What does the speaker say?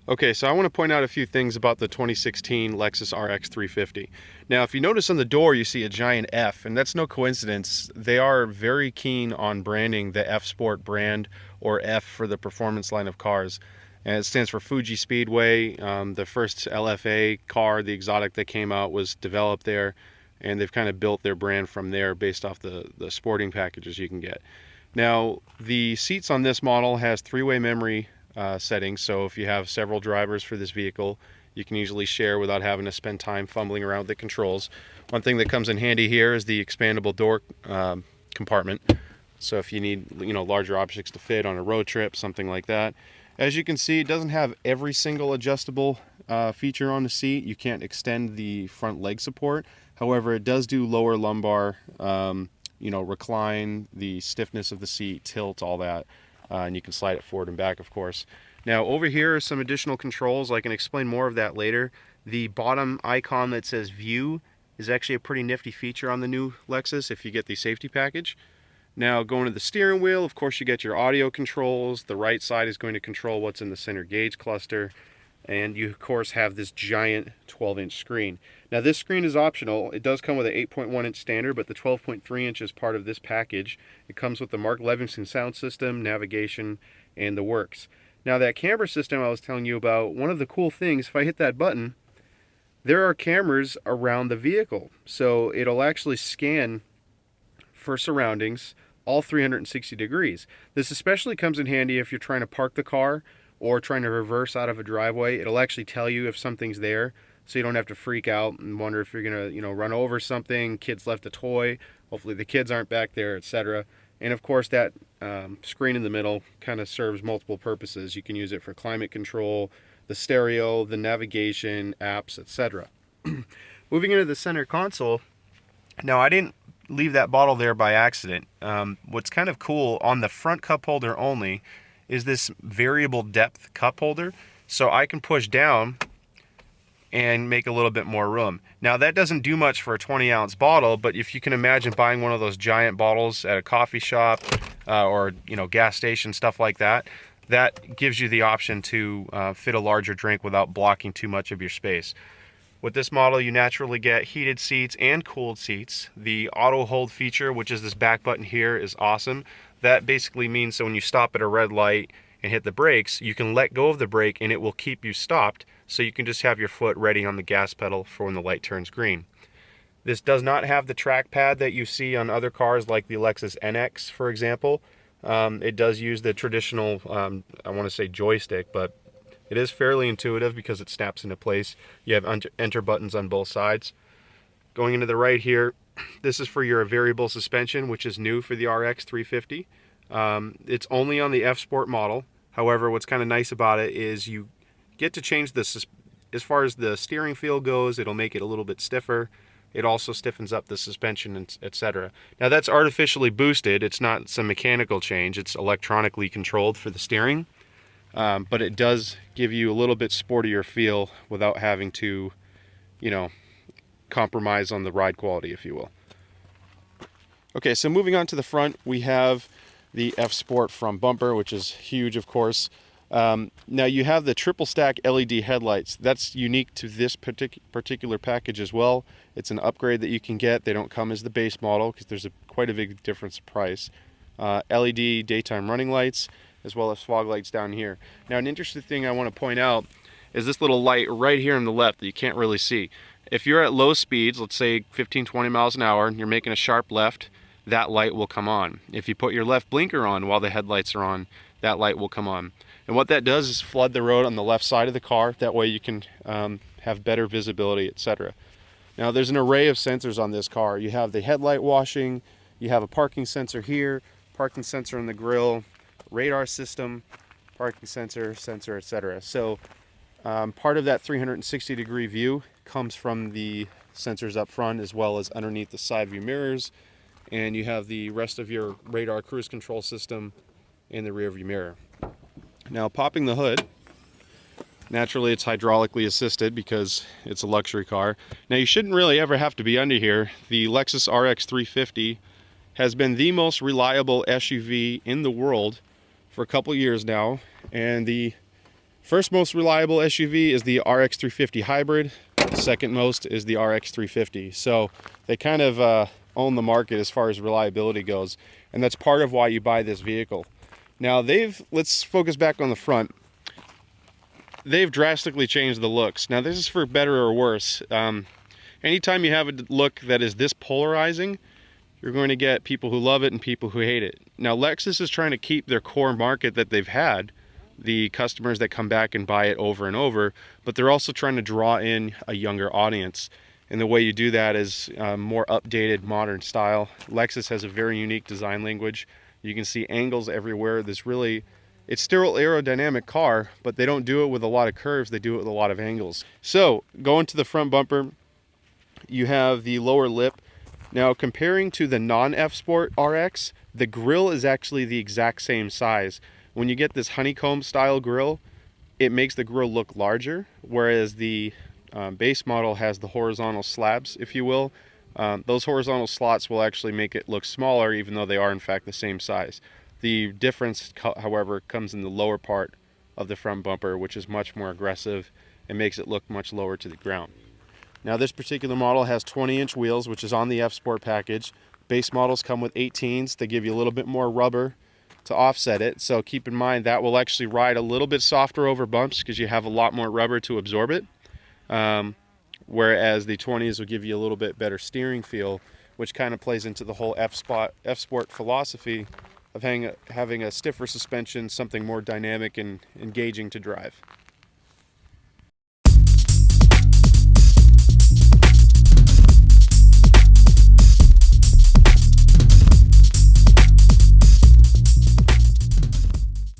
Okay, so I want to point out a few things about the 2016 Lexus RX 350. Now, if you notice on the door, you see a giant F, and that's no coincidence. They are very keen on branding the F Sport brand, or F for the performance line of cars. And it stands for Fuji Speedway. The first LFA car, the exotic that came out, was developed there, and they've kind of built their brand from there based off the sporting packages you can get. Now, the seats on this model has three-way memory settings, so if you have several drivers for this vehicle, you can easily share without having to spend time fumbling around with the controls. One thing that comes in handy here is the expandable door compartment. So if you need, larger objects to fit on a road trip, something like that. As you can see, it doesn't have every single adjustable feature on the seat. You can't extend the front leg support. However, it does do lower lumbar, recline, the stiffness of the seat, tilt, all that. And you can slide it forward and back, of course. Now, over here are some additional controls. I can explain more of that later. The bottom icon that says View is actually a pretty nifty feature on the new Lexus if you get the safety package. Now, going to the steering wheel, of course, you get your audio controls. The right side is going to control what's in the center gauge cluster. And you, of course, have this giant 12-inch screen. Now, this screen is optional. It does come with an 8.1-inch standard, but the 12.3-inch is part of this package. It comes with the Mark Levinson sound system, navigation, and the works. Now, that camera system I was telling you about, one of the cool things, if I hit that button, there are cameras around the vehicle. So it'll actually scan for surroundings all 360 degrees. This especially comes in handy if you're trying to park the car or trying to reverse out of a driveway. It'll actually tell you if something's there, so you don't have to freak out and wonder if you're gonna, run over something, kids left a toy, hopefully the kids aren't back there, etc. And of course that screen in the middle kind of serves multiple purposes. You can use it for climate control, the stereo, the navigation, apps, etc. Moving into the center console, now I didn't leave that bottle there by accident. What's kind of cool, on the front cup holder only, is this variable depth cup holder. So I can push down and make a little bit more room. Now that doesn't do much for a 20-ounce bottle, but if you can imagine buying one of those giant bottles at a coffee shop or gas station, stuff like that, that gives you the option to fit a larger drink without blocking too much of your space. With this model, you naturally get heated seats and cooled seats. The auto hold feature, which is this back button here, is awesome. That basically means that when you stop at a red light and hit the brakes, you can let go of the brake and it will keep you stopped, so you can just have your foot ready on the gas pedal for when the light turns green. This does not have the trackpad that you see on other cars like the Lexus NX, for example. It does use the traditional, I want to say joystick, but it is fairly intuitive because it snaps into place. You have enter buttons on both sides. Going into the right here, this is for your variable suspension, which is new for the RX 350. It's only on the F Sport model. However, what's kind of nice about it is you get to change this. As far as the steering feel goes, it'll make it a little bit stiffer. It also stiffens up the suspension, etc. Now that's artificially boosted. It's not some mechanical change. It's electronically controlled for the steering. But it does give you a little bit sportier feel without having to, compromise on the ride quality, if you will. Okay, so moving on to the front, we have the F Sport front bumper, which is huge, of course. Now you have the triple stack LED headlights. That's unique to this particular package as well. It's an upgrade that you can get. They don't come as the base model because there's quite a big difference in price. LED daytime running lights, as well as fog lights down here. Now, an interesting thing I want to point out is this little light right here on the left that you can't really see. If you're at low speeds, let's say 15-20 miles an hour, and you're making a sharp left, that light will come on. If you put your left blinker on while the headlights are on, that light will come on. And what that does is flood the road on the left side of the car. That way you can have better visibility, etc. Now, there's an array of sensors on this car. You have the headlight washing, you have a parking sensor here, parking sensor in the grille, radar system, parking sensor, etc. So part of that 360 degree view comes from the sensors up front as well as underneath the side view mirrors, and you have the rest of your radar cruise control system in the rear view mirror. Now, popping the hood, naturally it's hydraulically assisted because it's a luxury car. Now, you shouldn't really ever have to be under here. The Lexus RX 350 has been the most reliable SUV in the world for a couple years now, and the First most reliable SUV is the RX 350 Hybrid. Second most is the RX 350. So they kind of own the market as far as reliability goes, and that's part of why you buy this vehicle. Now let's focus back on the front. They've drastically changed the looks. Now this is for better or worse. Anytime you have a look that is this polarizing, you're going to get people who love it and people who hate it. Now Lexus is trying to keep their core market that they've had, the customers that come back and buy it over and over, but they're also trying to draw in a younger audience. And the way you do that is more updated, modern style. Lexus has a very unique design language. You can see angles everywhere. It's still an aerodynamic car, but they don't do it with a lot of curves. They do it with a lot of angles. So going to the front bumper, you have the lower lip. Now comparing to the non-F Sport RX, the grille is actually the exact same size. When you get this honeycomb style grille, it makes the grille look larger, whereas the base model has the horizontal slabs, if you will. Those horizontal slots will actually make it look smaller, even though they are in fact the same size. The difference, however, comes in the lower part of the front bumper, which is much more aggressive and makes it look much lower to the ground. Now this particular model has 20-inch wheels, which is on the F Sport package. Base models come with 18s. They give you a little bit more rubber to offset it, so keep in mind that will actually ride a little bit softer over bumps because you have a lot more rubber to absorb it, whereas the 20s will give you a little bit better steering feel, which kind of plays into the whole F Sport philosophy of having a stiffer suspension, something more dynamic and engaging to drive.